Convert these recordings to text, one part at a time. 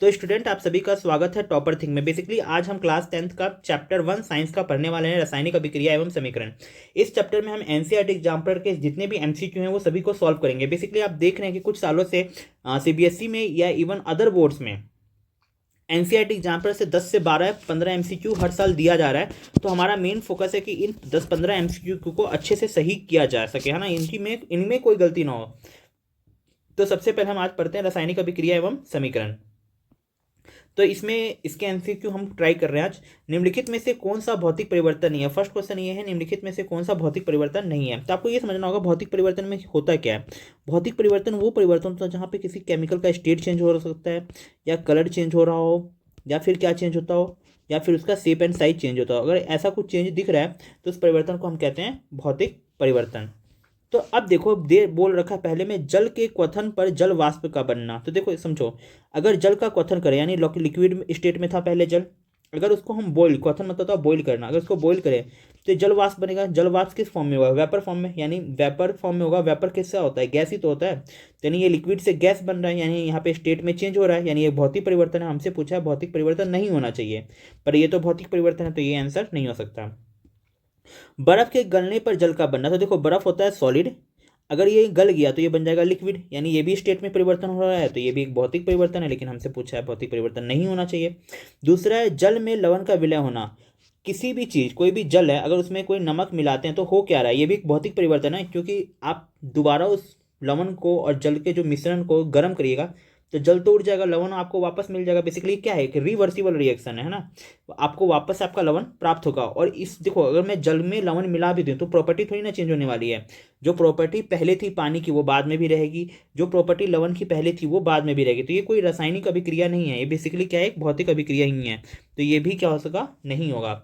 तो स्टूडेंट आप सभी का स्वागत है टॉपर थिंग में। बेसिकली आज हम क्लास 10th का चैप्टर 1 साइंस का पढ़ने वाले हैं, रासायनिक अभिक्रिया एवं समीकरण। इस चैप्टर में हम एनसीईआरटी एग्जाम्पलर के जितने भी एमसीक्यू हैं वो सभी को सॉल्व करेंगे। बेसिकली आप देख रहे हैं कि कुछ सालों से सीबीएसई में या इवन अदर बोर्ड्स में एनसीईआरटी एग्जाम्पलर से 10 से 12-15 एमसीक्यू हर साल दिया जा रहा है। तो हमारा मेन फोकस है कि इन 10-15 एमसीक्यू को अच्छे से सही किया जा सके, है ना, इनमें कोई गलती ना हो। तो सबसे पहले हम आज पढ़ते हैं रासायनिक अभिक्रिया एवं समीकरण। तो इसमें इसके एमसीक्यू हम ट्राई कर रहे हैं आज। निम्नलिखित में से कौन सा भौतिक परिवर्तन नहीं है। फर्स्ट क्वेश्चन ये है, निम्नलिखित में से कौन सा भौतिक परिवर्तन नहीं है। तो आपको ये समझना होगा भौतिक परिवर्तन में होता क्या है। भौतिक परिवर्तन वो परिवर्तन होता है जहाँ पे किसी केमिकल का स्टेट चेंज हो सकता है, या कलर चेंज हो रहा हो, या फिर क्या चेंज होता हो, या फिर उसका शेप एंड साइज चेंज होता हो। अगर ऐसा कुछ चेंज दिख रहा है तो उस परिवर्तन को हम कहते हैं भौतिक परिवर्तन। तो अब देखो दे बोल रखा पहले में, जल के क्वथन पर जल वाष्प का बनना। तो देखो समझो, अगर जल का क्वथन करें यानी लिक्विड स्टेट में था पहले जल, अगर उसको हम बॉइल, क्वथन मतलब था बॉइल करना, अगर उसको बॉइल करें तो जल वाष्प बनेगा। जल वाष्प किस फॉर्म में होगा? वेपर फॉर्म में, यानी वेपर फॉर्म में होगा। वेपर किससे होता है? गैस ही तो होता है। यानी ये लिक्विड से गैस बन रहा है, यानी यहाँ पे स्टेट में चेंज हो रहा है, यानी ये भौतिक परिवर्तन है। हमसे पूछा है भौतिक परिवर्तन नहीं होना चाहिए, पर ये तो भौतिक परिवर्तन है, तो ये आंसर नहीं हो सकता। बर्फ के गलने पर जल का बनना। तो देखो बर्फ होता है सॉलिड, अगर ये गल गया तो ये बन जाएगा लिक्विड, यानी ये भी स्टेट में परिवर्तन हो रहा है, तो ये भी एक भौतिक परिवर्तन है, लेकिन हमसे पूछा है भौतिक परिवर्तन नहीं होना चाहिए। दूसरा है जल में लवण का विलय होना। किसी भी चीज, कोई भी जल है, अगर उसमें कोई नमक मिलाते हैं तो हो क्या रहा है, ये भी एक भौतिक परिवर्तन है, क्योंकि आप दोबारा उस लवण को और जल के जो मिश्रण को गर्म करिएगा तो जल तो उड़ जाएगा, लवण आपको वापस मिल जाएगा। बेसिकली क्या है कि रिवर्सिबल रिएक्शन है ना, आपको वापस आपका लवण प्राप्त होगा। और इस देखो, अगर मैं जल में लवण मिला भी दूं तो प्रॉपर्टी थोड़ी ना चेंज होने वाली है। जो प्रॉपर्टी पहले थी पानी की वो बाद में भी रहेगी, जो प्रॉपर्टी लवण की पहले थी वो बाद में भी रहेगी। तो ये कोई रासायनिक अभिक्रिया नहीं है, ये बेसिकली क्या है, एक भौतिक अभिक्रिया ही है। तो ये भी क्या हो सका, नहीं होगा।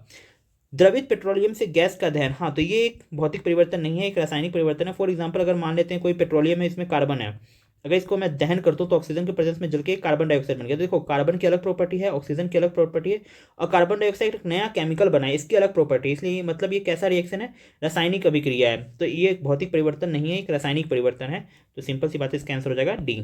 द्रवित पेट्रोलियम से गैस का दहन, हाँ तो ये एक भौतिक परिवर्तन नहीं है, एक रासायनिक परिवर्तन है। फॉर एग्जाम्पल अगर मान लेते हैं कोई पेट्रोलियम है, इसमें कार्बन है, अगर इसको मैं दहन करता हूँ तो ऑक्सीजन के प्रेजेंस में जल के कार्बन डाइऑक्साइड बन गया। तो देखो कार्बन की अलग प्रॉपर्टी है, ऑक्सीजन की अलग प्रॉपर्टी है, और कार्बन डाइऑक्साइड एक नया केमिकल बना है, इसकी अलग प्रॉपर्टी। इसलिए मतलब ये कैसा रिएक्शन है, रासायनिक अभिक्रिया है। तो ये एक भौतिक परिवर्तन नहीं है, एक रासायनिक परिवर्तन है। तो सिंपल सी बात है, इसका आंसर हो जाएगा डी।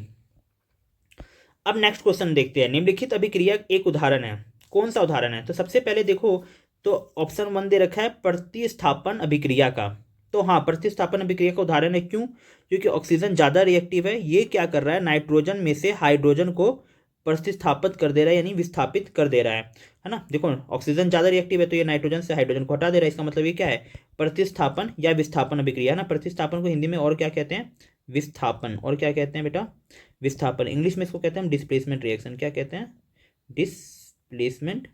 अब नेक्स्ट क्वेश्चन देखते हैं। निम्नलिखित अभिक्रिया एक उदाहरण है। कौन सा उदाहरण है? तो सबसे पहले देखो, तो ऑप्शन 1 दे रखा है प्रतिस्थापन अभिक्रिया का। तो हाँ, प्रतिस्थापन अभिक्रिया का उदाहरण है। क्यों? क्योंकि ऑक्सीजन ज्यादा रिएक्टिव है। ये क्या कर रहा है, नाइट्रोजन में से हाइड्रोजन को प्रतिस्थापित कर दे रहा है, यानी विस्थापित कर दे रहा है ना। देखो ऑक्सीजन ज्यादा रिएक्टिव है तो ये नाइट्रोजन से हाइड्रोजन को हटा दे रहा है। इसका मतलब ये क्या है, प्रतिस्थापन या विस्थापन अभिक्रिया, है ना। प्रतिस्थापन को हिंदी में और क्या कहते हैं, विस्थापन। और क्या कहते हैं बेटा, विस्थापन। इंग्लिश में इसको कहते हैं हम डिस्प्लेसमेंट रिएक्शन। क्या कहते हैं, डिस्प्लेसमेंट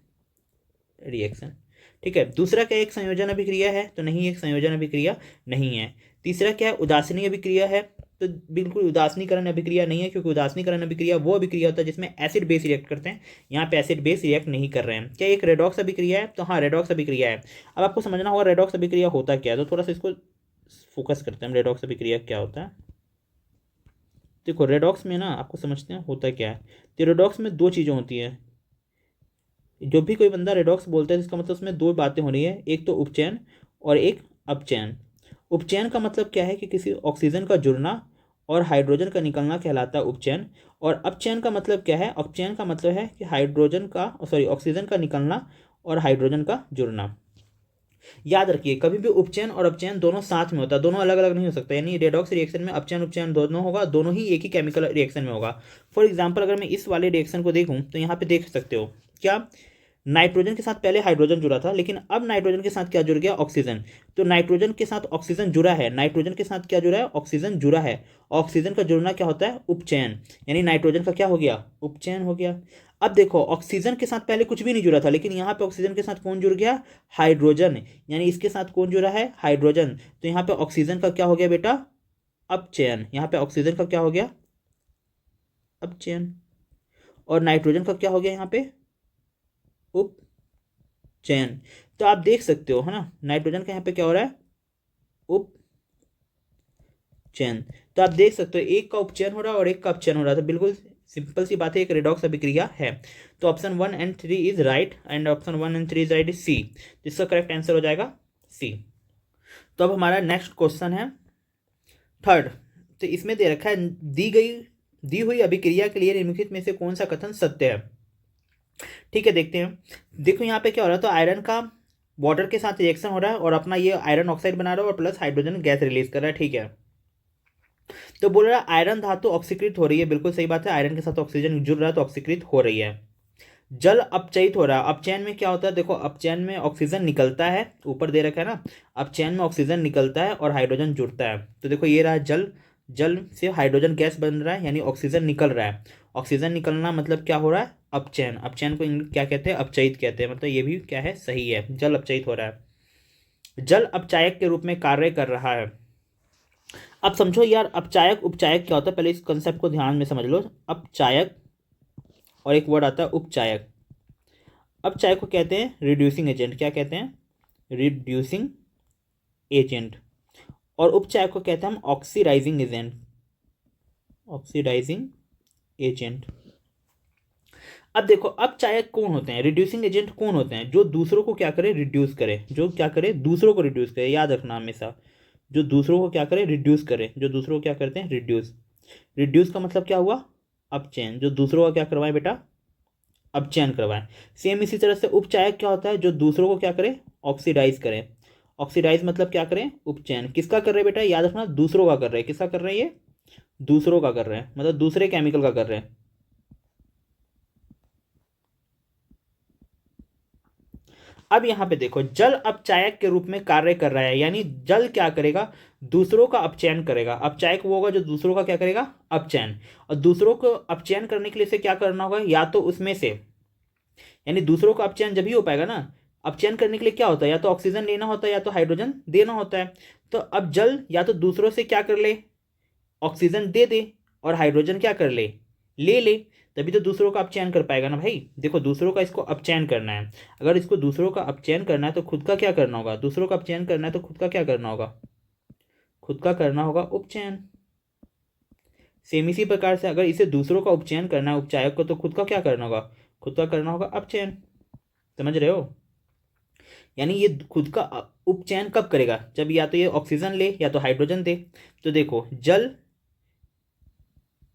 रिएक्शन। ठीक है। दूसरा क्या, एक संयोजन अभिक्रिया है? तो नहीं, एक संयोजन अभिक्रिया नहीं है। तीसरा क्या है, उदासीनी अभिक्रिया है? तो बिल्कुल उदासीनीकरण अभिक्रिया नहीं है, क्योंकि उदासीनीकरण अभिक्रिया वो अभिक्रिया होता है जिसमें एसिड बेस रिएक्ट करते हैं। यहाँ पे एसिड बेस रिएक्ट नहीं कर रहे हैं। क्या एक रेडॉक्स अभिक्रिया है? तो हाँ, रेडॉक्स अभिक्रिया है। अब आपको समझना होगा रेडॉक्स अभिक्रिया होता क्या है, तो थोड़ा सा इसको फोकस करते हैं हम, रेडॉक्स अभिक्रिया क्या होता है। देखो रेडॉक्स में ना आपको समझते हैं होता क्या है। तो रेडॉक्स में दो चीज़ें होती हैं। जो भी कोई बंदा रेडॉक्स बोलता है इसका मतलब उसमें दो बातें हो रही है, एक तो उपचयन और एक अपचयन। उपचयन का मतलब क्या है कि किसी ऑक्सीजन का जुड़ना और हाइड्रोजन का निकलना कहलाता है उपचयन। और अपचयन का मतलब क्या है, अपचयन का मतलब है कि हाइड्रोजन का ऑक्सीजन का निकलना और हाइड्रोजन का जुड़ना। याद रखिए कभी भी उपचयन और अपचयन दोनों साथ में होता है, दोनों अलग अलग नहीं हो सकता। यानी रेडॉक्स रिएक्शन में अपचयन उपचयन दोनों होगा, दोनों ही एक ही केमिकल रिएक्शन में होगा। फॉर एग्जाम्पल अगर मैं इस वाले रिएक्शन को देखूं तो यहाँ पे देख सकते हो क्या, नाइट्रोजन के साथ पहले हाइड्रोजन जुड़ा था, लेकिन अब नाइट्रोजन के साथ क्या जुड़ गया, ऑक्सीजन। तो नाइट्रोजन के साथ ऑक्सीजन जुड़ा है, नाइट्रोजन के साथ क्या जुड़ा है, ऑक्सीजन जुड़ा है। ऑक्सीजन का जुड़ना क्या होता है, उपचयन। यानी नाइट्रोजन का क्या हो गया, उपचयन हो गया। अब देखो ऑक्सीजन के साथ पहले कुछ भी नहीं जुड़ा था, लेकिन यहाँ पे ऑक्सीजन के साथ कौन जुड़ गया, हाइड्रोजन। यानी इसके साथ कौन जुड़ा है, हाइड्रोजन। तो यहाँ पे ऑक्सीजन का क्या हो गया बेटा, अपचयन। यहाँ पे ऑक्सीजन का क्या हो गया, अपचयन। और नाइट्रोजन का क्या हो गया यहाँ पे, उपचयन। तो आप देख सकते हो है ना, नाइट्रोजन का यहाँ पे क्या हो रहा है, उपचयन। तो आप देख सकते हो एक का उपचयन हो रहा है और एक का अपचयन हो रहा है। तो बिल्कुल सिंपल सी बात है, एक रेडॉक्स अभिक्रिया है। तो option 1 and 3 is right, and option 1 and 3 is right is C. इसका करेक्ट आंसर हो जाएगा सी। तो अब हमारा नेक्स्ट क्वेश्चन है थर्ड। तो इसमें दे रखा है, दी गई दी हुई अभिक्रिया के लिए निम्नलिखित में से कौन सा कथन सत्य है। ठीक है, देखते हैं। देखो यहाँ पे क्या हो रहा है, तो आयरन का वाटर के साथ रिएक्शन हो रहा है और अपना ये आयरन ऑक्साइड बना रहा है और प्लस हाइड्रोजन गैस रिलीज कर रहा है। ठीक है, तो बोल रहा है आयरन धातु ऑक्सीकृत हो रही है। बिल्कुल सही बात है, आयरन के साथ ऑक्सीजन जुड़ रहा है तो ऑक्सीकृत हो रही है। जल अपचयित हो रहा है। अपचयन में क्या होता है, देखो अपचयन में ऑक्सीजन निकलता है, ऊपर दे रखा है ना, अपचयन में ऑक्सीजन निकलता है और हाइड्रोजन जुड़ता है। तो देखो ये रहा जल, जल से हाइड्रोजन गैस बन रहा है यानी ऑक्सीजन निकल रहा है। ऑक्सीजन निकलना मतलब क्या हो रहा है, अपचयन। अपचयन को क्या कहते हैं, अपचयित कहते हैं। मतलब ये भी क्या है, सही है, जल अपचयित हो रहा है। जल अपचायक के रूप में कार्य कर रहा है। अब समझो यार, अपचायक उपचायक क्या होता है, पहले इस कंसेप्ट को ध्यान में समझ लो। अपचायक और एक वर्ड आता है उपचायक। अपचायक को कहते हैं रिड्यूसिंग एजेंट। क्या कहते हैं, रिड्यूसिंग एजेंट। और उपचायक को कहते हैं हम ऑक्सीडाइजिंग एजेंट। Oxidising agent. अब देखो अपचायक कौन होते हैं, रिड्यूसिंग एजेंट कौन होते हैं, जो दूसरों को क्या करे, रिड्यूस करे। जो क्या करे, दूसरों को रिड्यूस करे। याद रखना हमेशा, जो दूसरों को क्या करे, रिड्यूस करे। जो दूसरों को क्या करते हैं, रिड्यूस। रिड्यूस का मतलब क्या हुआ, अपचयन। जो दूसरों का क्या करवाए बेटा, अपचयन करवाएं। सेम इसी तरह से उपचायक क्या होता है, जो दूसरों को क्या करे, ऑक्सीडाइज करें। ऑक्सीडाइज मतलब क्या करें, उपचयन। किसका कर रहे हैं बेटा, याद रखना, दूसरों का कर रहे हैं। किसका कर रहे हैं, ये दूसरों का कर रहे हैं, मतलब दूसरे केमिकल का कर रहे हैं। अब यहां पे देखो, जल अपचायक के रूप में कार्य कर रहा है, यानी जल क्या करेगा, दूसरों का अपचयन करेगा। अपचायक वो होगा जो दूसरों का क्या करेगा, अपचयन। और दूसरों को अपचयन करने के लिए से क्या करना होगा, या तो उसमें से, यानी दूसरों का अपचयन जब ही हो पाएगा ना, अपचयन करने के लिए क्या होता है, या तो ऑक्सीजन लेना होता है या तो हाइड्रोजन देना होता है। तो अब जल या तो दूसरों से क्या कर ले, ऑक्सीजन दे दे, और हाइड्रोजन क्या कर ले, ले ले, तभी तो दूसरों का अपचयन कर पाएगा ना भाई। देखो दूसरों का इसको अपचयन करना है, अगर इसको दूसरों का अपचयन करना है तो खुद का क्या करना होगा, दूसरों का अपचयन करना है तो खुद का क्या करना होगा, खुद का करना होगा उपचयन। सेम इसी प्रकार से अगर इसे दूसरों का उपचयन करना है उपचायक को, तो खुद का क्या करना होगा, खुद का करना होगा अपचयन। समझ रहे हो, यानी ये खुद का उपचयन कब करेगा, जब या तो ये ऑक्सीजन ले या तो हाइड्रोजन दे। तो देखो जल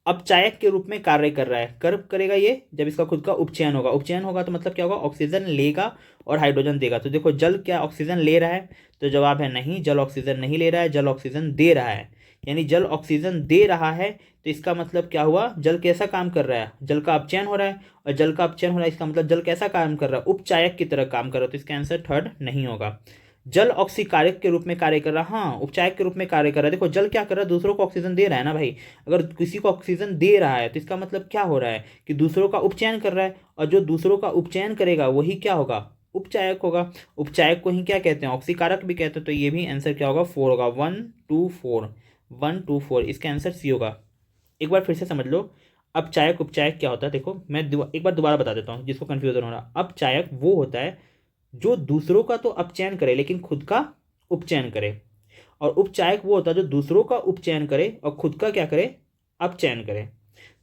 अपचायक के रूप में कार्य कर रहा है, कब करेगा ये, जब इसका खुद का उपचयन होगा। उपचयन होगा तो मतलब क्या होगा, ऑक्सीजन लेगा और हाइड्रोजन देगा। तो देखो जल क्या ऑक्सीजन ले रहा है, तो जवाब है नहीं, जल ऑक्सीजन नहीं ले रहा है, जल ऑक्सीजन दे रहा है। यानी जल ऑक्सीजन दे रहा है तो इसका मतलब क्या हुआ, जल कैसा काम कर रहा है, जल का अपचयन हो रहा है। और जल का अपचयन हो रहा है इसका मतलब जल कैसा काम कर रहा है, उपचायक की तरह काम कर रहा है। तो इसका आंसर थर्ड नहीं होगा। जल ऑक्सीकारक के रूप में कार्य कर रहा है, हाँ उपचायक के रूप में कार्य कर रहा है। देखो जल क्या कर रहा है, दूसरों को ऑक्सीजन दे रहा है ना भाई। अगर किसी को ऑक्सीजन दे रहा है तो इसका मतलब क्या हो रहा है कि दूसरों का उपचयन कर रहा है, और जो दूसरों का उपचयन करेगा वही क्या होगा, उपचायक होगा। उपचायक को ही क्या कहते हैं, ऑक्सीकारक भी कहते हैं। तो ये भी आंसर क्या होगा, 4 होगा। 1 2 4, 1 2 4, इसका आंसर सी होगा। एक बार फिर से समझ लो, अपचायक उपचायक क्या होता है। देखो मैं एक बार दोबारा बता देता हूँ जिसको कंफ्यूजन हो रहा। अपचायक वो होता है जो दूसरों का तो अपचयन करे लेकिन खुद का उपचयन करे, और उपचायक वो होता है जो दूसरों का उपचयन करे और खुद का क्या करे, अपचयन करे।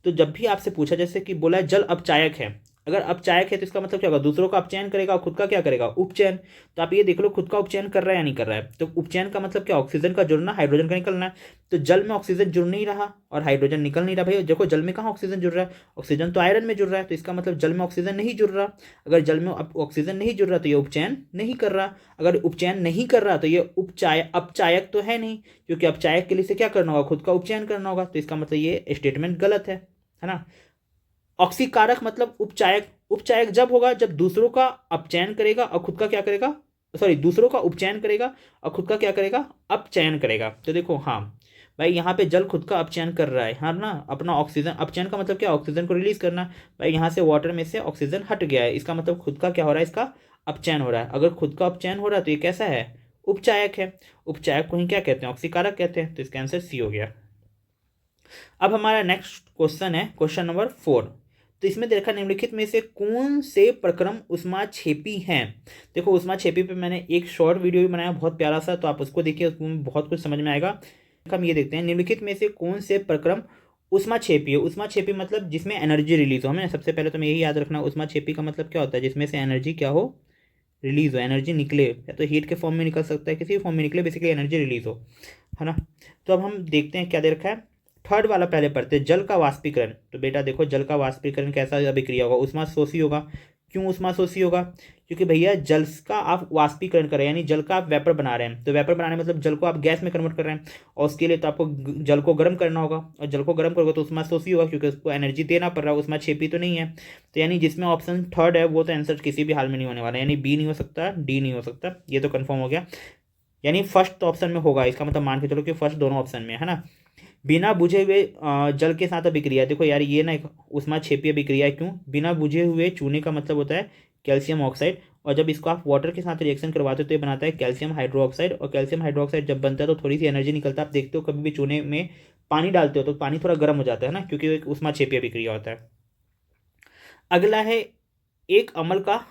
तो जब भी आपसे पूछा, जैसे कि बोला है जल अपचायक है, अगर अपचायक है तो इसका मतलब क्या होगा, दूसरों का अपचयन करेगा और खुद का क्या करेगा, उपचयन। तो आप ये देख लो खुद का उपचयन कर रहा है या नहीं कर रहा है। तो उपचयन का मतलब क्या, ऑक्सीजन का जुड़ना, हाइड्रोजन का निकलना है। तो जल में ऑक्सीजन जुड़ नहीं रहा और हाइड्रोजन निकल नहीं रहा भाई। देखो जल में कहाँ ऑक्सीजन जुड़ रहा है, ऑक्सीजन तो आयरन में जुड़ रहा है। तो इसका मतलब जल में ऑक्सीजन नहीं जुड़ रहा। अगर जल में ऑक्सीजन नहीं जुड़ रहा तो ये उपचयन नहीं कर रहा। अगर उपचयन नहीं कर रहा तो ये अपचायक तो है नहीं, क्योंकि अपचायक के लिए से क्या करना होगा, खुद का उपचयन करना होगा। तो इसका मतलब ये स्टेटमेंट गलत है ना। ऑक्सीकारक मतलब उपचायक। उपचायक जब होगा जब दूसरों का अपचयन करेगा और खुद का क्या करेगा, सॉरी दूसरों का उपचयन करेगा और खुद का क्या करेगा, अपचयन करेगा। तो देखो हाँ भाई, यहाँ पे जल खुद का अपचयन कर रहा है, हाँ ना, अपना ऑक्सीजन। अपचयन का मतलब क्या, ऑक्सीजन को रिलीज करना। भाई यहाँ से वाटर में से ऑक्सीजन हट गया है, इसका मतलब खुद का क्या हो रहा है, इसका अपचयन हो रहा है। अगर खुद का अपचयन हो रहा है तो ये कैसा है, उपचायक है। उपचायक को ही क्या कहते हैं, ऑक्सीकारक कहते हैं। तो इसका आंसर सी हो गया। अब हमारा नेक्स्ट क्वेश्चन है क्वेश्चन नंबर 4। तो इसमें देखा, निम्नलिखित में से कौन से प्रक्रम उष्माक्षेपी हैं। देखो उष्माक्षेपी पे मैंने एक शॉर्ट वीडियो भी बनाया बहुत प्यारा सा, तो आप उसको देखिए, उसमें बहुत कुछ समझ में आएगा। हम ये देखते हैं, निम्नलिखित में से कौन से प्रक्रम उष्माक्षेपी है। उष्माक्षेपी मतलब जिसमें एनर्जी रिलीज हो। हमें सबसे पहले तो मैं यही याद रखना, उष्माक्षेपी का मतलब क्या होता है, जिसमें से एनर्जी क्या हो, रिलीज हो, एनर्जी निकले। या तो हीट के फॉर्म में निकल सकता है, किसी भी फॉर्म में निकले, बेसिकली एनर्जी रिलीज हो, है ना। तो अब हम देखते हैं क्या दे रखा है, थर्ड वाला पहले पढ़ते हैं, जल का वाष्पीकरण। तो बेटा देखो जल का वाष्पीकरण कैसा अभिक्रिया होगा, उष्माशोषी होगा। क्यों उष्माशोषी होगा? क्योंकि भैया जल का आप वाष्पीकरण कर रहे हैं, यानी जल का आप वेपर बना रहे हैं। तो वेपर बनाने मतलब जल को आप गैस में कन्वर्ट कर रहे हैं, और उसके लिए तो आपको जल को गर्म करना होगा, और जल को गर्म करोगे तो उष्माशोषी होगा, क्योंकि उसको एनर्जी देना पड़ रहा है, उष्माक्षेपी तो नहीं है। तो यानी जिसमें ऑप्शन थर्ड है वो तो आंसर किसी भी हाल में नहीं होने वाला, यानी बी नहीं हो सकता, डी नहीं हो सकता, ये तो कन्फर्म हो गया। यानी फर्स्ट ऑप्शन में होगा, इसका मतलब मान के चलो कि फर्स्ट दोनों ऑप्शन में है ना। बिना बुझे हुए जल के साथ अभिक्रिया, देखो यार ये ना एक उष्माक्षेपीय अभिक्रिया है। क्यों? बिना बुझे हुए चूने का मतलब होता है कैल्शियम ऑक्साइड, और जब इसको आप वाटर के साथ रिएक्शन करवाते हो तो ये बनाता है कैल्शियम हाइड्रोक्साइड, और कैल्शियम हाइड्रोक्साइड जब बनता है तो थोड़ी सी एनर्जी निकलता है। आप देखते हो कभी भी चूने में पानी डालते हो तो पानी थोड़ा गर्म हो जाता है ना, क्योंकि एक उष्माक्षेपीय अभिक्रिया होता है। अगला है एक अम्ल का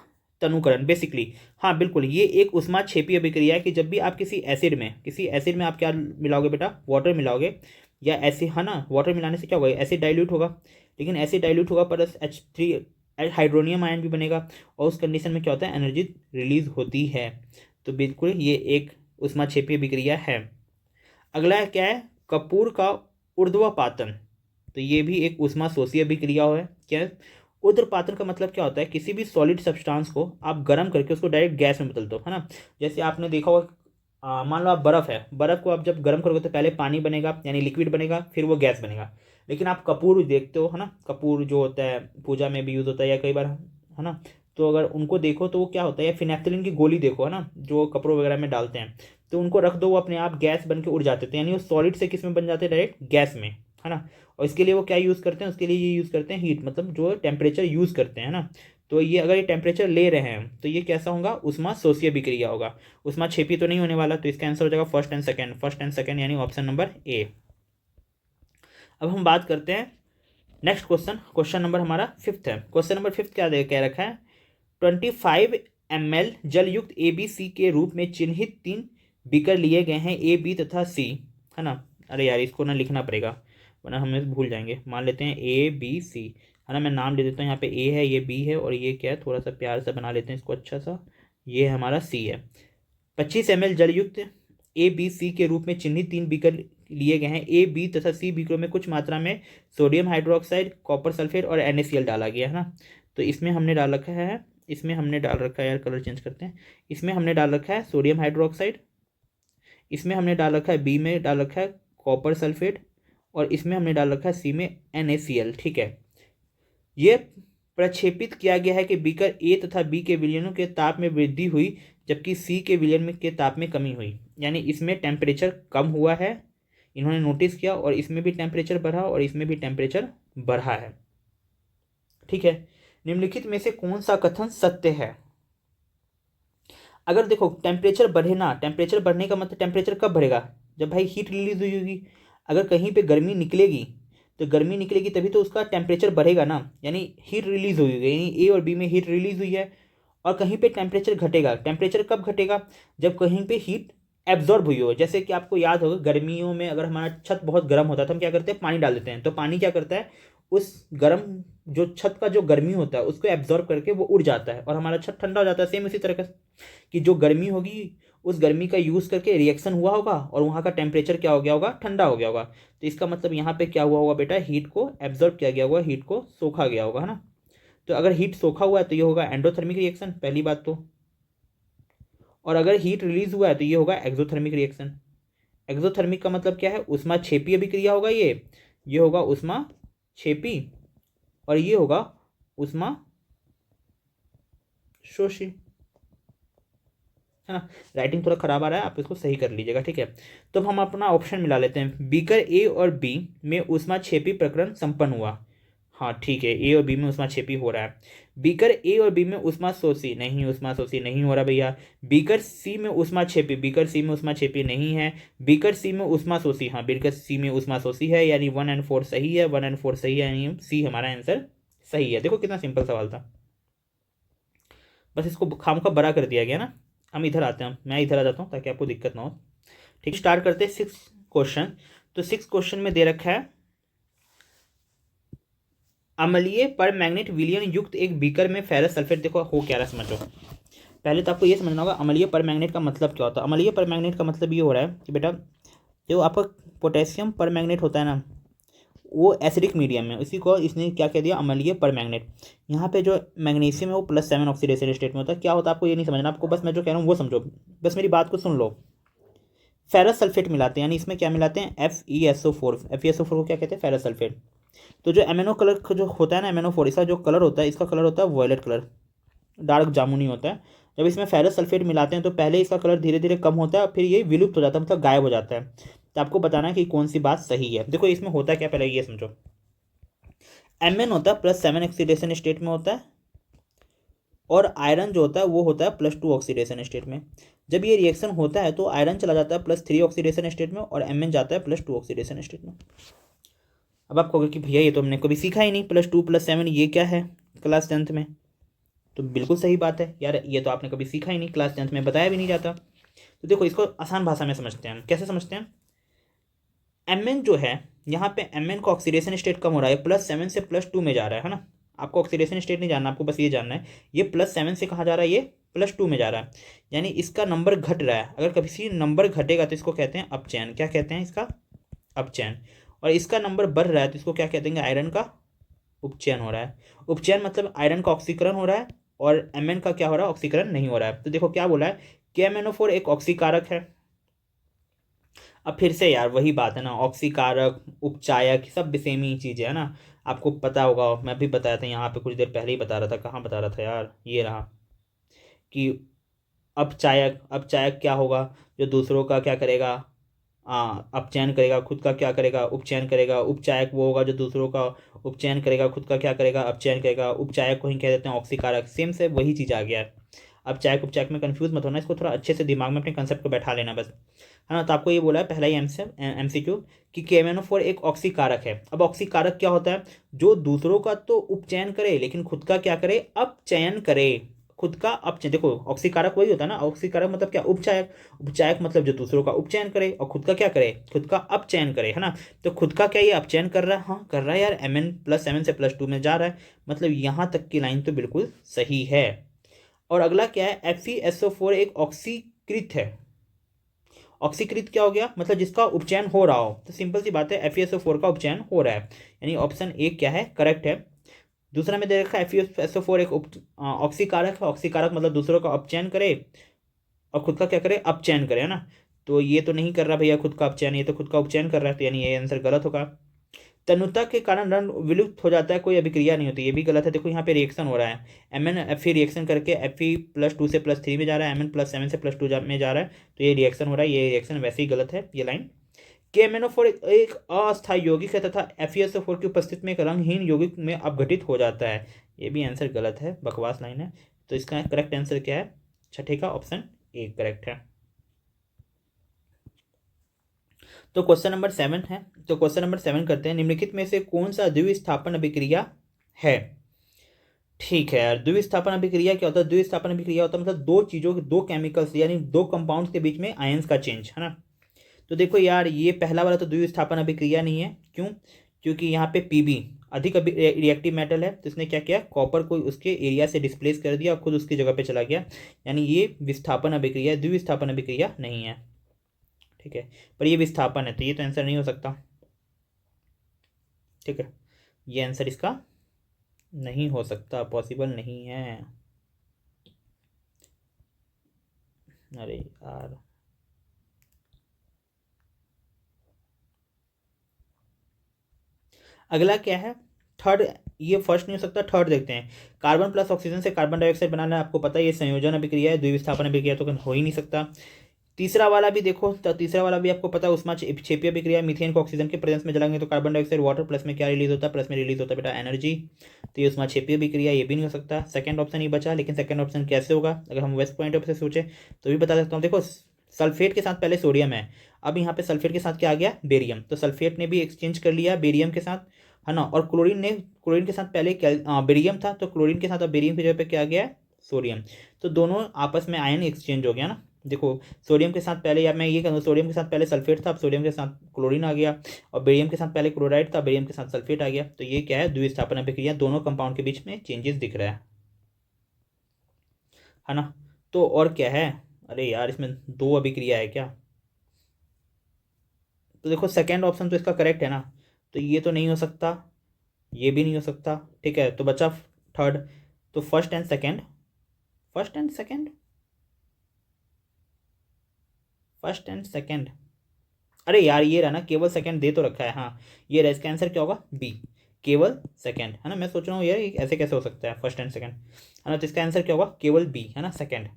तनुकरण, बेसिकली हाँ बिल्कुल, ये एक उष्माक्षेपीय अभिक्रिया है कि जब भी आप किसी एसिड में आप क्या मिलाओगे बेटा, वाटर मिलाओगे, या एसिड है ना, वाटर मिलाने से क्या होगा, एसिड डाइल्यूट होगा, लेकिन एसिड डाइल्यूट होगा पर H3 हाइड्रोनियम आयन भी बनेगा, और उस कंडीशन में क्या होता है, एनर्जी रिलीज होती है। तो बिल्कुल ये एक उष्माक्षेपीय अभिक्रिया है। अगला है क्या है, कपूर का ऊर्ध्वपातन। तो ये भी एक उष्माशोषी अभिक्रिया है। क्या है? ऊर्ध्वपातन का मतलब क्या होता है, किसी भी सॉलिड सब्सटेंस को आप गर्म करके उसको डायरेक्ट गैस में बदल दो, है ना। जैसे आपने देखा होगा, मान लो आप बर्फ़ है, बर्फ़ को आप जब गर्म करोगे तो पहले पानी बनेगा, यानी लिक्विड बनेगा, फिर वो गैस बनेगा। लेकिन आप कपूर देखते हो, है ना, कपूर जो होता है पूजा में भी यूज़ होता है, या कई बार, है ना, तो अगर उनको देखो तो वो क्या होता है, या फिनेफ्थलीन की गोली देखो, है ना, जो कपड़ों वगैरह में डालते हैं, तो उनको रख दो, वो अपने आप गैस बन के उड़ जाते थे, यानी वो सॉलिड से किस में बन जाते हैं, डायरेक्ट गैस में, है ना। और इसके लिए वो क्या यूज़ करते हैं, उसके लिए ये यूज़ करते हैं हीट, मतलब जो टेम्परेचर यूज़ करते हैं ना। तो ये अगर ये टेम्परेचर ले रहे हैं तो ये कैसा होगा, उष्माशोषी अभिक्रिया होगा। उष्माक्षेपी तो नहीं होने वाला, तो इसका आंसर हो जाएगा फर्स्ट एंड सेकंड, यानी ऑप्शन नंबर ए। अब हम बात करते हैं नेक्स्ट क्वेश्चन नंबर हमारा फिफ्थ है। क्वेश्चन नंबर फिफ्थ क्या कह रखा है, 25 ml जलयुक्त ABC के रूप में चिन्हित 3 बीकर लिए गए हैं, ए बी तथा सी, है ना। अरे यार इसको ना लिखना पड़ेगा वरना हमें भूल जाएंगे। मान लेते हैं ए बी सी, है ना, मैं नाम दे देता हूँ, यहाँ पे ए है, ये बी है, और ये क्या है, थोड़ा सा प्यार से बना लेते हैं इसको अच्छा सा, ये हमारा सी है। 25 ml जलयुक्त ए बी सी के रूप में चिन्हित 3 बीकर लिए गए हैं, ए बी तथा सी बीकरों में कुछ मात्रा में सोडियम हाइड्रोक्साइड, कॉपर सल्फेट और NaCl डाला गया, है ना। तो इसमें हमने डाल रखा है, यार कलर चेंज करते हैं, इसमें हमने डाल रखा है सोडियम हाइड्रोक्साइड, इसमें हमने डाल रखा है बी में डाल रखा है कॉपर सल्फेट, और इसमें हमने डाल रखा है सी में NaCl, ठीक है। ये प्रक्षेपित किया गया है कि बीकर ए तथा बी के विलयनों के ताप में वृद्धि हुई, जबकि सी के विलयन में के ताप में कमी हुई, यानी इसमें टेम्परेचर कम हुआ है, इन्होंने नोटिस किया, और इसमें भी टेम्परेचर बढ़ा और इसमें भी टेम्परेचर बढ़ा है, ठीक है। निम्नलिखित में से कौन सा कथन सत्य है? अगर देखो टेम्परेचर बढ़े ना, टेम्परेचर बढ़ने का मतलब टेम्परेचर कब बढ़ेगा, जब भाई हीट रिलीज हुई होगी। अगर कहीं पे गर्मी निकलेगी तो गर्मी निकलेगी तभी तो उसका टेम्परेचर बढ़ेगा ना, यानी हीट रिलीज हुई है, यानी ए और बी में हीट रिलीज हुई है। और कहीं पे टेम्परेचर घटेगा, टेम्परेचर कब घटेगा, जब कहीं पे हीट एब्जॉर्ब हुई हो। जैसे कि आपको याद होगा गर्मियों में अगर हमारा छत बहुत गर्म होता है तो हम क्या करते हैं, पानी डाल देते हैं, तो पानी क्या करता है, उस गर्म जो छत का जो गर्मी होता है उसको एब्जॉर्ब करके वो उड़ जाता है और हमारा छत ठंडा हो जाता है। सेम इसी तरह का कि जो गर्मी होगी उस गर्मी का यूज़ करके रिएक्शन हुआ होगा और वहाँ का टेम्परेचर क्या हो गया होगा, ठंडा हो गया होगा। तो इसका मतलब यहाँ पे क्या हुआ होगा बेटा, हीट को एब्जॉर्ब किया गया होगा, हीट को सोखा गया होगा, है ना। तो अगर हीट सोखा हुआ है तो ये होगा एंडोथर्मिक रिएक्शन, पहली बात तो। और अगर हीट रिलीज हुआ है तो ये होगा एक्सोथर्मिक रिएक्शन। एक्सोथर्मिक का मतलब क्या है, उष्माक्षेपी अभिक्रिया होगा ये होगा उष्माक्षेपी, और ये होगा उष्माशोषी, है ना। राइटिंग थोड़ा खराब आ रहा है, आप इसको सही कर लीजिएगा, ठीक है। तो हम अपना ऑप्शन मिला लेते हैं, बीकर ए और बी में उष्माक्षेपी प्रकरण संपन्न हुआ। हाँ ठीक है, ए और बी में उष्माक्षेपी हो रहा है। बीकर ए और बी में उष्माशोषी नहीं हो रहा भैया। बीकर सी में उष्माक्षेपी नहीं है। बीकर सी में उष्माशोषी, हाँ बीकर सी में उष्माशोषी है, यानी 1 और 4 सही है, 1 और 4 सही है, यानी सी हमारा आंसर सही है। देखो कितना सिंपल सवाल था, बस इसको खामखा बड़ा कर दिया गया ना। हम इधर आते हैं, मैं इधर आ जाता हूँ ताकि आपको दिक्कत ना हो, ठीक। स्टार्ट करते हैं 6 क्वेश्चन। तो 6 क्वेश्चन में दे रखा है, अम्लीय परमैंगनेट विलयन युक्त एक बीकर में फेरस सल्फेट, देखो हो क्या रहा है समझो। पहले तो आपको ये समझना होगा अम्लीय परमैंगनेट का मतलब क्या होता है। अम्लीय परमैंगनेट का मतलब ये हो रहा है कि बेटा जो आपका पोटेशियम परमैंगनेट होता है ना, वो एसिडिक मीडियम है, उसी को इसने क्या कह दिया, अम्लीय परमैंगनेट। यहाँ पे जो मैग्नीशियम है वो +7 ऑक्सीडेशन स्टेट में होता है। क्या होता है आपको ये नहीं समझना, आपको बस मैं जो कह रहा हूँ वो समझो, बस मेरी बात को सुन लो। फेरस सल्फेट मिलाते हैं, यानी इसमें क्या मिलाते हैं, FeSO4। FeSO4 को क्या कहते हैं, फेरस सल्फेट। तो जो एमिनो कलर जो होता है ना, एमिनो 4, इसका जो कलर होता है, इसका कलर होता है वॉयलेट कलर, डार्क जामुनी होता है। जब इसमें फेरस सल्फेट मिलाते हैं तो पहले इसका कलर धीरे धीरे कम होता है, फिर ये विलुप्त हो जाता है, मतलब गायब हो जाता है। तो आपको बताना है कि कौन सी बात सही है। देखो इसमें होता क्या, पहले ये समझो। Mn होता है +7 ऑक्सीडेशन स्टेट में होता है, और आयरन जो होता है वो होता है +2 ऑक्सीडेशन स्टेट में। जब ये रिएक्शन होता है तो आयरन चला जाता है +3 ऑक्सीडेशन स्टेट में, और Mn जाता है +2 ऑक्सीडेशन स्टेट में। अब आप कहोगे कि भैया ये तो हमने कभी सीखा ही नहीं, +2 +7 ये क्या है क्लास 10th में। तो बिल्कुल सही बात है यार, ये तो आपने कभी सीखा ही नहीं, क्लास 10th में बताया भी नहीं जाता। तो देखो इसको आसान भाषा में समझते हैं हम, कैसे समझते हैं। Mn जो है, यहाँ पे Mn का ऑक्सीडेशन स्टेट कम हो रहा है, +7 से +2 में जा रहा है ना। आपको ऑक्सीडेशन स्टेट नहीं जानना, आपको बस ये जानना है ये +7 से कहाँ जा रहा है, ये +2 में जा रहा है, यानी इसका नंबर घट रहा है। अगर कभी नंबर घटेगा तो इसको कहते हैं अपचयन। क्या कहते हैं इसका, अपचयन। और इसका नंबर बढ़ रहा है तो इसको क्या कहते हैं, आयरन का उपचयन हो रहा है। उपचयन मतलब आयरन का ऑक्सीकरण हो रहा है, और Mn का क्या हो रहा है, ऑक्सीकरण नहीं हो रहा है। तो देखो क्या बोला है, KMnO4 एक ऑक्सीकारक है। अब फिर से यार वही बात है ना, ऑक्सीकारक उपचायक सब सेम ही चीज़ है ना। आपको पता होगा, मैं भी बताया था यहाँ पे कुछ देर पहले ही बता रहा था, कहाँ बता रहा था यार, ये रहा कि अपचायक, अपचायक क्या होगा, जो दूसरों का क्या करेगा, अपचयन करेगा, खुद का क्या करेगा, उपचयन करेगा। उपचायक वो होगा जो दूसरों का उपचयन करेगा, खुद का क्या करेगा, अपचयन करेगा। उपचायक को ही कह देते हैं ऑक्सीकारक। सेम से वही चीज़ आ गया है। अपचायक उपचायक में कंफ्यूज मत होना, इसको थोड़ा अच्छे से दिमाग में अपने कंसेप्ट को बैठा लेना बस, है ना। तो आपको ये बोला है पहला ही MCQ कि KMnO4 एक ऑक्सीकारक है। अब ऑक्सीकारक क्या होता है, जो दूसरों का तो उपचयन करे लेकिन खुद का क्या करे, अपचयन करे। खुद का अपचयन, देखो ऑक्सीकारक वही होता है ना, ऑक्सीकारक मतलब क्या, उपचायक। उपचायक मतलब जो दूसरों का उपचयन करे और खुद का क्या करे, खुद का अपचयन करे, है ना। तो खुद का क्या ये अपचयन कर रहा है, हाँ कर रहा है यार, Mn +7 से +2 में जा रहा है, मतलब यहाँ तक की लाइन तो बिल्कुल सही है। और अगला क्या है, FeSO4 एक ऑक्सीकृत है। ऑक्सीकृत क्या हो गया, मतलब जिसका उपचयन हो रहा हो। तो सिंपल सी बात है, FeSO4 का उपचयन हो रहा है, यानी ऑप्शन ए क्या है, करेक्ट है। दूसरा में दे रखा है FeSO4 एक ऑक्सीकारक है। ऑक्सीकारक मतलब दूसरों का अपचयन करे और खुद का क्या करे, अपचयन करे, है ना। तो ये तो नहीं कर रहा भैया खुद का अपचयन, ये तो खुद का उपचयन कर रहा है, तो यानी ये आंसर गलत होगा। तन्यता के कारण रंग विलुप्त हो जाता है, कोई अभिक्रिया नहीं होती, ये भी गलत है। देखो यहाँ पे रिएक्शन हो रहा है, Mn Fe रिएक्शन करके Fe +2 से +3 में जा रहा है, Mn +7 से +2 में जा रहा है, तो ये रिएक्शन हो रहा है, ये रिएक्शन वैसे ही गलत है ये लाइन। KMnO4 एक अस्थायी यौगिक है तथा FeSO4 की उपस्थिति में एक रंगहीन यौगिक में अपघटित हो जाता है, ये भी आंसर गलत है, बकवास लाइन है। तो इसका करेक्ट आंसर क्या है, छठे का ऑप्शन ए करेक्ट है। तो क्वेश्चन नंबर 7 है, तो क्वेश्चन नंबर 7 करते हैं, निम्नलिखित में से कौन सा द्विस्थापन अभिक्रिया है। ठीक है यार, द्विस्थापन अभिक्रिया क्या होता है, द्विस्थापन अभिक्रिया होता है मतलब दो चीज़ों के, दो केमिकल्स यानी दो कंपाउंड्स के बीच में आयंस का चेंज, है ना। तो देखो यार ये पहला वाला तो द्विस्थापन अभिक्रिया नहीं है, क्यों, क्योंकि यहाँ पे Pb अधिक रिएक्टिव मेटल है, तो इसने क्या किया, कॉपर को उसके एरिया से डिस्प्लेस कर दिया और खुद उसकी जगह पे चला गया, यानी ये विस्थापन अभिक्रिया, द्विस्थापन अभिक्रिया नहीं है। ठीक है, पर ये विस्थापन है तो ये तो आंसर नहीं हो सकता। ठीक है, ये आंसर इसका नहीं हो सकता, पॉसिबल नहीं है। अरे यार, अगला क्या है, थर्ड। ये फर्स्ट नहीं हो सकता, थर्ड देखते हैं। कार्बन प्लस ऑक्सीजन से कार्बन डाइऑक्साइड बनाना है, आपको पता है ये संयोजन अभिक्रिया है, द्विविस्थापन अभिक्रिया तो हो ही नहीं सकता। तीसरा वाला भी देखो, तो तीसरा वाला भी आपको पता है, उसमें क्षेपीय अभिक्रिया, मीथेन को ऑक्सीजन के प्रेजेंस में जलाएंगे तो कार्बन डाइऑक्साइड वाटर प्लस में क्या रिलीज होता है, प्लस में रिलीज होता है बेटा एनर्जी, तो ये उसमें क्षेपीय अभिक्रिया, ये भी नहीं हो सकता। सेकंड ऑप्शन ही बचा, लेकिन सेकंड ऑप्शन कैसे होगा, अगर हम वेस्ट पॉइंट ऑफ से सोचे तो भी बता सकता हूँ। देखो सल्फेट के साथ पहले सोडियम है, अब यहाँ पे सल्फेट के साथ क्या आ गया, बेरियम, तो सल्फेट ने भी एक्सचेंज कर लिया बेरियम के साथ, है ना। और क्लोरीन के साथ पहले बेरियम था, तो क्लोरीन के साथ अब बेरियम की जगह पे क्या आ गया, सोडियम। तो दोनों आपस में आयन एक्सचेंज हो गया ना। देखो सोडियम के साथ पहले, या मैं ये कहूँ सोडियम के साथ पहले सल्फेट था, अब सोडियम के साथ क्लोरीन आ गया, और बेरियम के साथ पहले क्लोराइड था, बेरियम के साथ सल्फेट आ गया, तो ये क्या है, द्विस्थापन अभिक्रिया, दोनों कंपाउंड के बीच में चेंजेस दिख रहा है ना। तो और क्या है, अरे यार इसमें दो अभिक्रिया है क्या, तो देखो सेकेंड ऑप्शन तो इसका करेक्ट है ना। तो ये तो नहीं हो सकता, ये भी नहीं हो सकता, ठीक है। तो बचा थर्ड, तो first and second, first and second, first and second, अरे यार ये रहा ना, केवल सेकंड दे तो रखा है, हाँ ये रहा। इसका आंसर क्या होगा, बी, केवल सेकंड, है ना। मैं सोच रहा हूँ यार ऐसे कैसे हो सकता है फर्स्ट एंड सेकंड, है ना। तो इसका आंसर क्या होगा, केवल बी, है ना, सेकंड।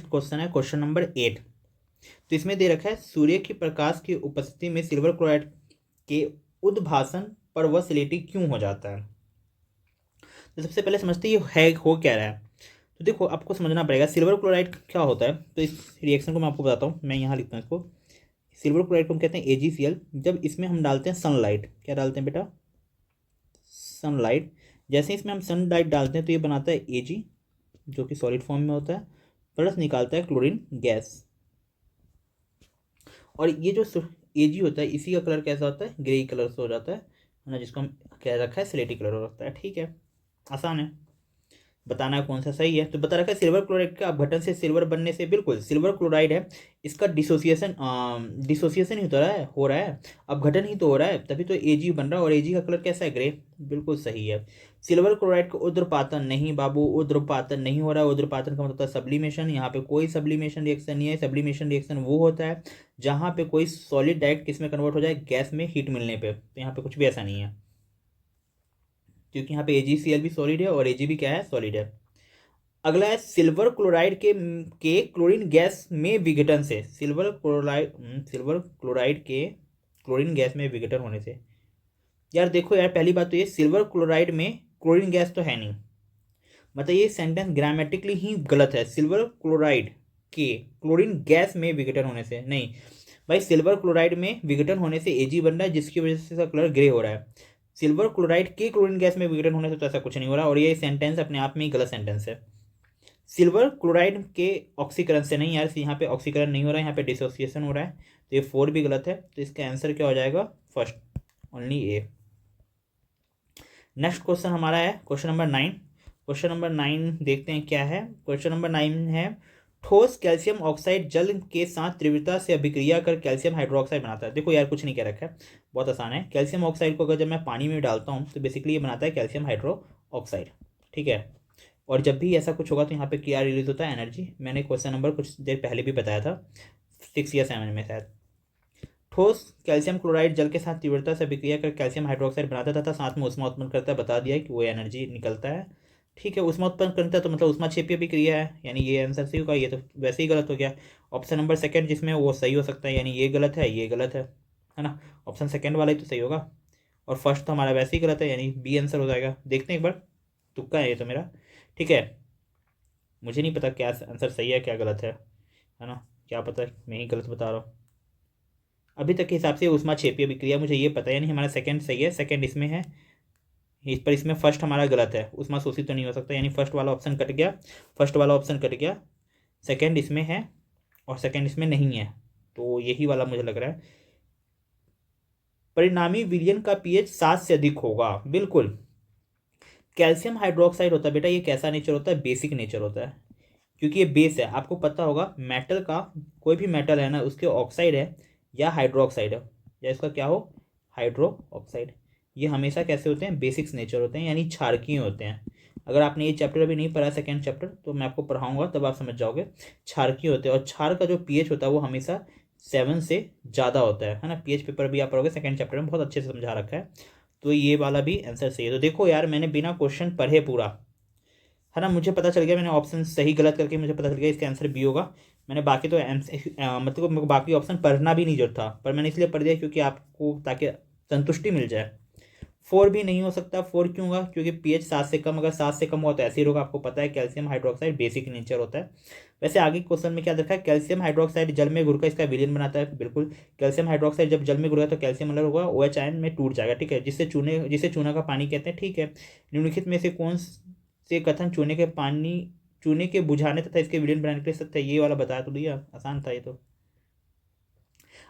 क्वेश्चन है क्वेश्चन नंबर 8। तो इसमें दे रखा है सूर्य की प्रकाश की उपस्थिति में सिल्वर क्लोराइड के उद्भासन पर वह सिलेटी क्यों हो जाता है। तो सबसे पहले समझते हैं ये है हो क्या रहा है। तो देखो आपको समझना पड़ेगा सिल्वर क्लोराइड क्या होता है। तो इस रिएक्शन को मैं आपको बताता हूँ, मैं यहाँ लिखता हूँ इसको। सिल्वर क्लोराइड को हम कहते हैं AgCl। जब इसमें हम डालते हैं सनलाइट, क्या डालते हैं बेटा, सनलाइट। जैसे इसमें हम सनलाइट डालते हैं तो ये बनाता है Ag, जो कि सॉलिड फॉर्म में होता है, प्लस निकालता है क्लोरीन गैस। और ये जो Ag होता है इसी का कलर कैसा होता है, ग्रे कलर से हो जाता है ना, जिसको हम क्या रखा है, स्लेटी कलर हो रखता है। ठीक है, आसान है, बताना है कौन सा सही है। तो बता रखा है सिल्वर क्लोराइड का अपघटन से सिल्वर बनने से, बिल्कुल सिल्वर क्लोराइड है, इसका डिसोसिएशन ही हो रहा है, अपघटन ही तो हो रहा है, तभी तो Ag बन रहा है। और Ag का कलर कैसा है, ग्रे, बिल्कुल सही है। सिल्वर क्लोराइड का उद्रपातन नहीं बाबू, उद्रपातन नहीं हो रहा है। उद्रपातन का मतलब होता है सब्लिमेशन, यहाँ पे कोई सब्लिमेशन रिएक्शन नहीं है। सब्लिमेशन रिएक्शन वो होता है जहाँ पे कोई सॉलिड डायरेक्ट किस में कन्वर्ट हो जाए, गैस में हीट मिलने पे। तो यहाँ पे कुछ भी ऐसा नहीं है, क्योंकि यहाँ पे AgCl भी सॉलिड है और Ag भी क्या है, सॉलिड है। अगला है सिल्वर क्लोराइड के क्लोरीन गैस में विघटन से, सिल्वर क्लोराइड के क्लोरीन गैस में विघटन होने से। यार देखो यार, पहली बात तो ये सिल्वर क्लोराइड में क्लोरीन गैस तो है नहीं, मतलब ये सेंटेंस ग्रामेटिकली ही गलत है। सिल्वर क्लोराइड के क्लोरीन गैस में विघटन होने से नहीं भाई, सिल्वर क्लोराइड में विघटन होने से Ag बन रहा है, जिसकी वजह से इसका कलर ग्रे हो रहा है। सिल्वर क्लोराइड के क्लोरीन गैस में विघटन होने से तो ऐसा कुछ नहीं हो रहा, और ये सेंटेंस अपने आप में ही गलत सेंटेंस है। सिल्वर क्लोराइड के ऑक्सीकरण से नहीं यार, यहाँ पे ऑक्सीकरण नहीं हो रहा है, यहाँ पे डिसोसिएशन हो रहा है, तो ये 4 भी गलत है। तो इसका आंसर क्या हो जाएगा, फर्स्ट, ओनली ए। नेक्स्ट क्वेश्चन हमारा है क्वेश्चन नंबर 9। क्वेश्चन नंबर 9 देखते हैं क्या है। क्वेश्चन नंबर 9 है, ठोस कैल्शियम ऑक्साइड जल के साथ तीव्रता से अभिक्रिया कर कैल्शियम हाइड्रोक्साइड बनाता है। देखो यार कुछ नहीं कह रखा है, बहुत आसान है। कैल्शियम ऑक्साइड को अगर जब मैं पानी में डालता हूँ तो बेसिकली ये बनाता है कैल्शियम हाइड्रोक्साइड, ठीक है। और जब भी ऐसा कुछ होगा तो यहाँ पे क्या रिलीज होता है, एनर्जी। मैंने क्वेश्चन नंबर कुछ देर पहले भी बताया था, 6 या 7 में शायद। ठोस कैल्शियम क्लोराइड जल के साथ तीव्रता से अभिक्रिया कर कैल्शियम हाइड्रोक्साइड बनाता था, साथ में ऊष्मा उत्पन्न करता है, बता दिया कि वो एनर्जी निकलता है, ठीक है। ऊष्मा उत्पन्न करता है तो मतलब ऊष्मा क्षेपीय अभिक्रिया है, यानी ये आंसर सही होगा। ये तो वैसे ही गलत हो गया। ऑप्शन नंबर सेकंड जिसमें वो सही हो सकता है, यानी ये गलत है, ये गलत है ना। ऑप्शन सेकंड वाला ही तो सही होगा, और फर्स्ट तो हमारा वैसे ही गलत है, यानी बी आंसर हो जाएगा। देखते हैं एक बार, तुक्का है ये तो मेरा, ठीक है। मुझे नहीं पता क्या आंसर सही है क्या गलत है ना, क्या पता मैं ही गलत बता रहा हूँ। अभी तक के हिसाब से ऊष्मा क्षेपीय अभिक्रिया मुझे ये पता है, यानी हमारा सेकंड सही है, सेकंड इसमें है। इस पर इसमें फर्स्ट हमारा गलत है, ऊष्मा शोषित तो नहीं हो सकता, यानी फर्स्ट वाला ऑप्शन कट गया, फर्स्ट वाला ऑप्शन कट गया। सेकंड इसमें है और सेकंड इसमें नहीं है, तो यही वाला मुझे लग रहा है। परिणामी विलयन का पीएच 7 से अधिक होगा, बिल्कुल। कैल्शियम हाइड्रोक्साइड होता है बेटा, ये कैसा नेचर होता है, बेसिक नेचर होता है, क्योंकि ये बेस है। आपको पता होगा मेटल का, कोई भी मेटल है ना, उसके ऑक्साइड है या हाइड्रोक्साइड है, या इसका क्या हो, हाइड्रो ऑक्साइड, ये हमेशा कैसे होते हैं, बेसिक्स नेचर होते हैं, यानी क्षारकीय होते हैं। अगर आपने ये चैप्टर अभी नहीं पढ़ा, सेकंड चैप्टर, तो मैं आपको पढ़ाऊंगा तब आप समझ जाओगे। क्षारकीय होते हैं, और क्षार का जो पीएच होता है वो हमेशा 7 से ज़्यादा होता है ना। पीएच पेपर भी आप पढ़ोगे सेकंड चैप्टर में, बहुत अच्छे से समझा रखा है। तो ये वाला भी आंसर सही है। तो देखो यार, मैंने बिना क्वेश्चन पढ़े पूरा, है ना, मुझे पता चल गया, मैंने ऑप्शन सही गलत करके मुझे पता चल गया इसका आंसर बी होगा। मैंने बाकी तो मतलब मेरे को बाकी ऑप्शन पढ़ना भी नहीं जरूरत था, पर मैंने इसलिए पढ़ दिया क्योंकि आपको, ताकि संतुष्टि मिल जाए। 4 भी नहीं हो सकता, 4 क्यों होगा, क्योंकि पीएच 7 से कम, अगर 7 से कम हो तो ऐसे ही होगा। आपको पता है कैल्शियम हाइड्रोक्साइड बेसिक नेचर होता है। वैसे आगे क्वेश्चन में क्या देखा है, कैल्शियम हाइड्रोक्साइड जल में घुलकर इसका विलयन बनाता है, बिल्कुल। कैल्शियम हाइड्रोक्साइड जब जल में घुलेगा तो कैल्शियम अलग होगा, OH आयन में टूट जाएगा, ठीक है, जिसे चूना का पानी कहते हैं, ठीक है। निम्नलिखित में से कौन से कथन चूने के बुझाने तथा इसके विलयन बनाने के लिए सत्य है, ये वाला बताया तो दिया, आसान था ये तो।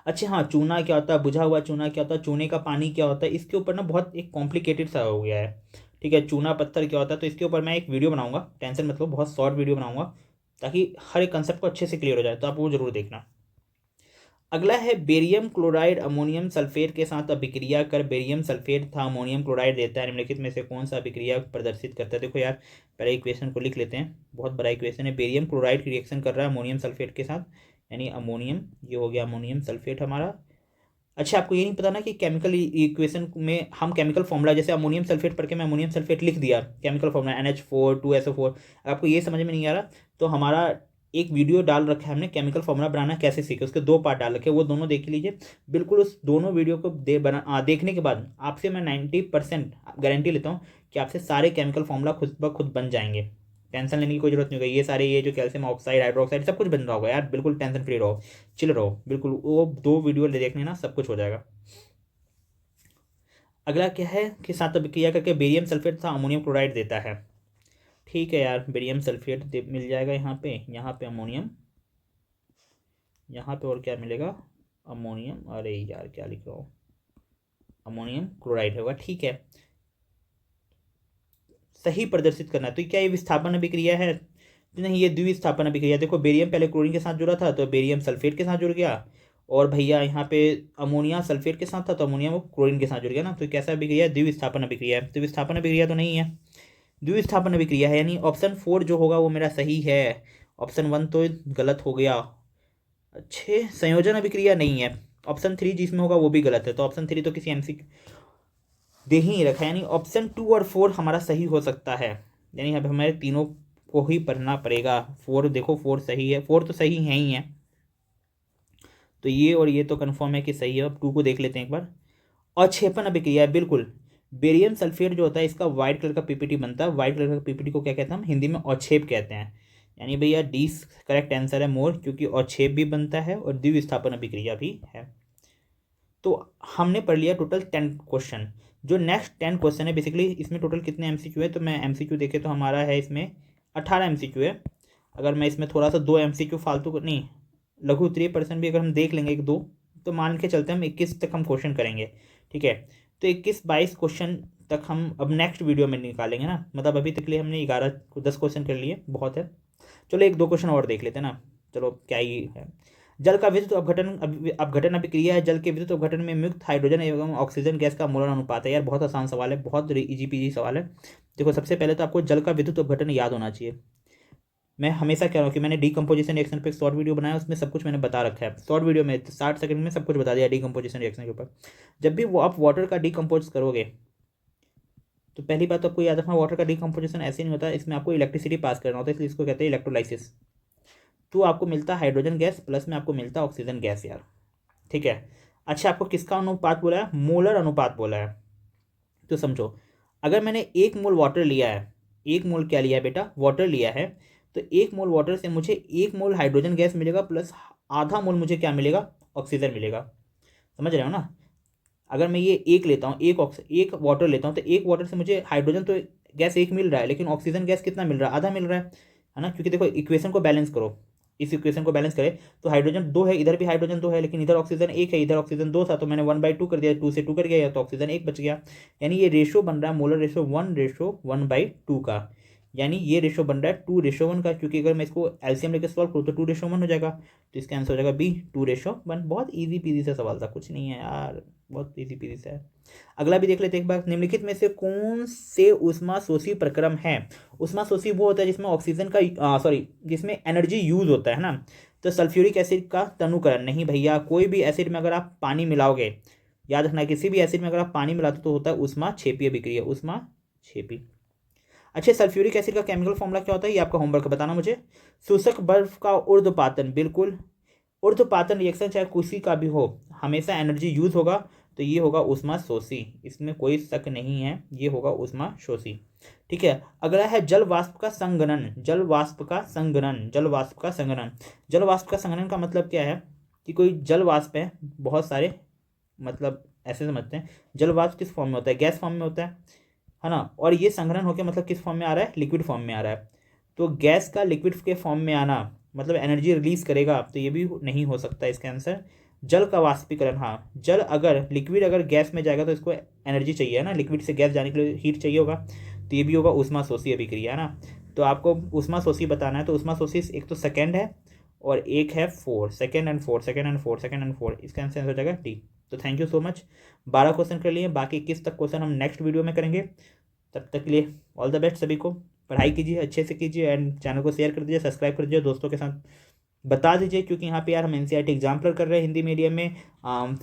अच्छा हाँ, चूना क्या होता है, बुझा हुआ चूना क्या होता है, चूने का पानी क्या होता है, इसके ऊपर ना बहुत एक कॉम्प्लिकेटेड सा हो गया है, ठीक है। चूना पत्थर क्या होता है, तो इसके ऊपर मैं एक वीडियो बनाऊंगा, टेंशन मतलब बहुत शॉर्ट वीडियो बनाऊंगा, ताकि हर एक कंसेप्ट को अच्छे से क्लियर हो जाए, तो आप वो जरूर देखना। अगला है बेरियम क्लोराइड अमोनियम सल्फेट के साथ अभिक्रिया कर बेरियम सल्फेट था अमोनियम क्लोराइड देता है, निम्नलिखित में से कौन सा अभिक्रिया प्रदर्शित करता है। देखो यार पहले इक्वेशन को लिख लेते हैं, बहुत बड़ा इक्वेशन है। बेरियम क्लोराइड की रिएक्शन कर रहा है अमोनियम सल्फेट के साथ, यानी अमोनियम, ये हो गया अमोनियम सल्फेट हमारा। अच्छा आपको ये नहीं पता ना कि केमिकल इक्वेशन में हम केमिकल फॉर्मूला, जैसे अमोनियम सल्फेट पढ़ के मैं अमोनियम सल्फेट लिख दिया, केमिकल फॉर्मूला NH4 2SO4, आपको ये समझ में नहीं आ रहा तो हमारा एक वीडियो डाल रखा है हमने, केमिकल फॉर्मूला बनाना कैसे सीखे, उसके 2 पार्ट डाल रखे, वो दोनों देख लीजिए। बिल्कुल उस दोनों वीडियो को देखने के बाद आपसे मैं 90% गारंटी लेता हूँ कि आपसे सारे केमिकल फॉर्मूला खुद ब खुद बन जाएंगे। टेंशन लेने की कोई जरूरत नहीं होगी, ये सारे ये जो कैल्शियम ऑक्साइड हाइड्रोक्साइड सब कुछ बन रहा होगा यार, बिल्कुल टेंशन फ्री रहो, चिल रहो, बिल्कुल वो 2 वीडियो देखने ना सब कुछ हो जाएगा। अगला क्या है कि साथ अभिक्रिया करके बेरियम सल्फेट था अमोनियम क्लोराइड देता है। ठीक है यार, बेरियम सल्फेट मिल जाएगा यहाँ पे अमोनियम, यहाँ पे और क्या मिलेगा अमोनियम, अरे यार क्या लिख रहा हूँ, अमोनियम क्लोराइड होगा। ठीक है, सही प्रदर्शित करना है। तो क्या ये विस्थापन अभिक्रिया है? तो नहीं, ये द्विविस्थापन अभिक्रिया। देखो बेरियम पहले क्लोरीन के साथ जुड़ा था तो बेरियम सल्फेट के साथ जुड़ गया, और भैया यहाँ पे अमोनिया सल्फेट के साथ था तो अमोनिया वो क्लोरीन के साथ जुड़ गया ना, तो कैसा अभिक्रिया है? द्विविस्थापन अभिक्रिया है। तो विस्थापन अभिक्रिया तो नहीं है, द्विविस्थापन अभिक्रिया है, यानी ऑप्शन 4 जो होगा वो मेरा सही है, ऑप्शन 1 तो गलत हो गया। अच्छे, संयोजन अभिक्रिया नहीं है, ऑप्शन 3 जिसमें होगा वो भी गलत है, तो ऑप्शन 3 तो किसी MCQ दे ही रखा है, यानी ऑप्शन 2 और 4 हमारा सही हो सकता है, यानी अब हमारे तीनों को ही पढ़ना पड़ेगा। 4 देखो 4 सही है, 4 तो सही है ही है, तो ये और ये तो कन्फर्म है कि सही है। अब 2 को देख लेते हैं एक बार। अक्षेपण अभिक्रिया, बिल्कुल बेरियम सल्फेट जो होता है इसका व्हाइट कलर का पीपीटी बनता है, व्हाइट कलर का पीपीटी को क्या कहते हैं हम हिंदी में अक्षेप कहते हैं, यानी भैया डी करेक्ट आंसर है मोर, क्योंकि अक्षेप भी बनता है और द्विविस्थापन अभिक्रिया भी है। तो हमने पढ़ लिया टोटल 10 क्वेश्चन। जो नेक्स्ट 10 क्वेश्चन है बेसिकली इसमें टोटल कितने MCQ है, तो मैं MCQ देखे तो हमारा है इसमें 18 MCQ है। अगर मैं इसमें थोड़ा सा 2 MCQ फालतू नहीं, लघु उत्तरीय प्रश्न भी अगर हम देख लेंगे 1-2, तो मान के चलते हम 21 तक हम क्वेश्चन करेंगे। ठीक है, तो 21-22 क्वेश्चन तक हम अब नेक्स्ट वीडियो में निकालेंगे ना, मतलब अभी तक लिए हमने 10 क्वेश्चन कर लिए, बहुत है। चलो 1-2 क्वेश्चन और देख लेते हैं ना, चलो क्या ही है। जल का विद्युत अपघटन अभिक्रिया है, जल के विद्युत अपघटन में मुक्त हाइड्रोजन एवं ऑक्सीजन गैस का मोलर अनुपात है। यार बहुत आसान सवाल है, बहुत इजी पीजी सवाल है। देखो सबसे पहले तो आपको जल का विद्युत अपघटन याद होना चाहिए। मैं हमेशा कह रहा हूँ कि मैंने डीकम्पोजिशन रिएक्शन पे एक शॉर्ट वीडियो बनाया, उसमें सब कुछ मैंने बता रखा है, शॉर्ट वीडियो में 60 सेकंड में सब कुछ बता दिया डीकम्पोजिशन रिएक्शन के ऊपर। जब भी वो आप वाटर का डीकम्पोज करोगे तो पहली बात तो आपको याद रखना, वाटर का डीकम्पोजिशन ऐसे नहीं होता, इसमें आपको इलेक्ट्रिसिटी पास करना होता है, इसलिए इसको कहते हैं इलेक्ट्रोलाइसिस। तो आपको मिलता है हाइड्रोजन गैस प्लस में आपको मिलता है ऑक्सीजन गैस यार। ठीक है, अच्छा आपको किसका अनुपात बोला है? मोलर अनुपात बोला है। तो समझो, अगर मैंने 1 मोल वाटर लिया है, 1 मोल क्या लिया है बेटा? वाटर लिया है, तो 1 मोल वाटर से मुझे 1 मोल हाइड्रोजन गैस मिलेगा प्लस आधा मोल मुझे क्या मिलेगा? ऑक्सीजन मिलेगा। समझ रहे हो ना? अगर मैं ये 1 लेता हूँ, एक वाटर लेता हूँ, तो 1 वाटर से मुझे हाइड्रोजन तो गैस 1 मिल रहा है, लेकिन ऑक्सीजन गैस कितना मिल रहा है? आधा मिल रहा है ना, क्योंकि देखो इक्वेशन को बैलेंस करो, इस इक्वेशन को बैलेंस करें तो हाइड्रोजन 2 है, इधर भी हाइड्रोजन 2 है, लेकिन इधर ऑक्सीजन 1 है, इधर ऑक्सीजन 2 था, तो मैंने 1/2 कर दिया, 2 से 2 कर गया तो ऑक्सीजन 1 बच गया। यानी ये रेशो बन रहा है मोलर रेशो 1:1/2 का, यानी ये रेशो बन रहा है 2:1 का, क्योंकि अगर मैं इसको एलसीएम लेकर सॉल्व करूँ तो 2:1 हो जाएगा, तो इसका आंसर हो जाएगा बी 2:1। बहुत ईजी पीजी सा सवाल था, कुछ नहीं है यार, बहुत ईजी पीजी सा है। अगला भी देख लेते हैं एक बार। निम्नलिखित में से कौन से ऊष्माशोषी प्रक्रम है? ऊष्माशोषी वो होता है जिसमें ऑक्सीजन का जिसमें एनर्जी यूज होता है ना। तो सल्फ्यूरिक एसिड का तनुकरण नहीं भैया, कोई भी एसिड में अगर आप पानी मिलाओगे, याद रखना किसी भी एसिड में अगर आप पानी मिलाते तो होता है ऊष्माक्षेपी अभिक्रिया, ऊष्माक्षेपी। अच्छा, सल्फ्यूरिक एसिड का केमिकल फॉर्मूला क्या होता है ये आपका होमवर्क बताना मुझे। शुष्क बर्फ का ऊर्ध्वपातन, बिल्कुल ऊर्ध्वपातन रिएक्शन चाहे किसी का भी हो हमेशा एनर्जी यूज होगा, तो ये होगा ऊष्माशोषी, इसमें कोई शक नहीं है, ये होगा ऊष्माशोषी। ठीक है, अगला है जल वाष्प का संघनन, जल वाष्प का संघनन, जल वाष्प का संघनन। जल वाष्प का संघनन का मतलब क्या है कि कोई जल वाष्प है, बहुत सारे, मतलब ऐसे समझते हैं जल वाष्प किस फॉर्म में होता है? गैस फॉर्म में होता है ना, और ये संघनन होकर मतलब किस फॉर्म में आ रहा है? लिक्विड फॉर्म में आ रहा है। तो गैस का लिक्विड के फॉर्म में आना मतलब एनर्जी रिलीज करेगा, तो ये भी नहीं हो सकता इसका आंसर। जल का वाष्पीकरण, हाँ, जल अगर लिक्विड अगर गैस में जाएगा तो इसको एनर्जी चाहिए है ना, लिक्विड से गैस जाने के लिए हीट चाहिए होगा, तो ये भी होगा ऊष्माशोषी अभिक्रिया है ना। तो आपको ऊष्माशोषी बताना है, तो ऊष्माशोषी एक तो सेकंड है और एक है 4, second and 4, second and 4, second and 4, इसका आंसर हो जाएगा डी। तो thank you so much, 12 question कर लिए, बाकी 21 तक क्वेश्चन हम नेक्स्ट वीडियो में करेंगे। तब तक के लिए ऑल द बेस्ट सभी को, पढ़ाई कीजिए अच्छे से कीजिए, एंड चैनल को शेयर कर दीजिए, सब्सक्राइब कर दीजिए, दोस्तों के साथ बता दीजिए, क्योंकि यहाँ पे यार हम एनसीईआरटी एग्जाम्पल कर रहे हैं हिंदी मीडियम में।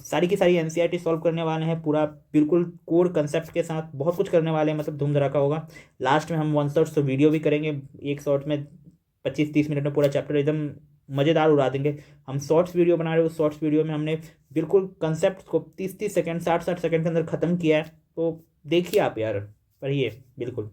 सारी की सारी एनसीईआरटी सॉल्व करने वाले हैं पूरा, बिल्कुल कोर कंसेप्ट के साथ बहुत कुछ करने वाले हैं, मतलब धूम धड़ाका होगा। लास्ट में हम 1 शॉट तो वीडियो भी करेंगे, एक शॉट में 25-30 मिनट में पूरा चैप्टर एकदम मज़ेदार उड़ा देंगे। हम शॉर्ट्स वीडियो बना रहे हो, शॉर्ट्स वीडियो में हमने बिल्कुल कंसेप्ट को 30-30 सेकंड 60-60 सेकंड के अंदर ख़त्म किया है। तो देखिए आप यार, पढ़िए बिल्कुल।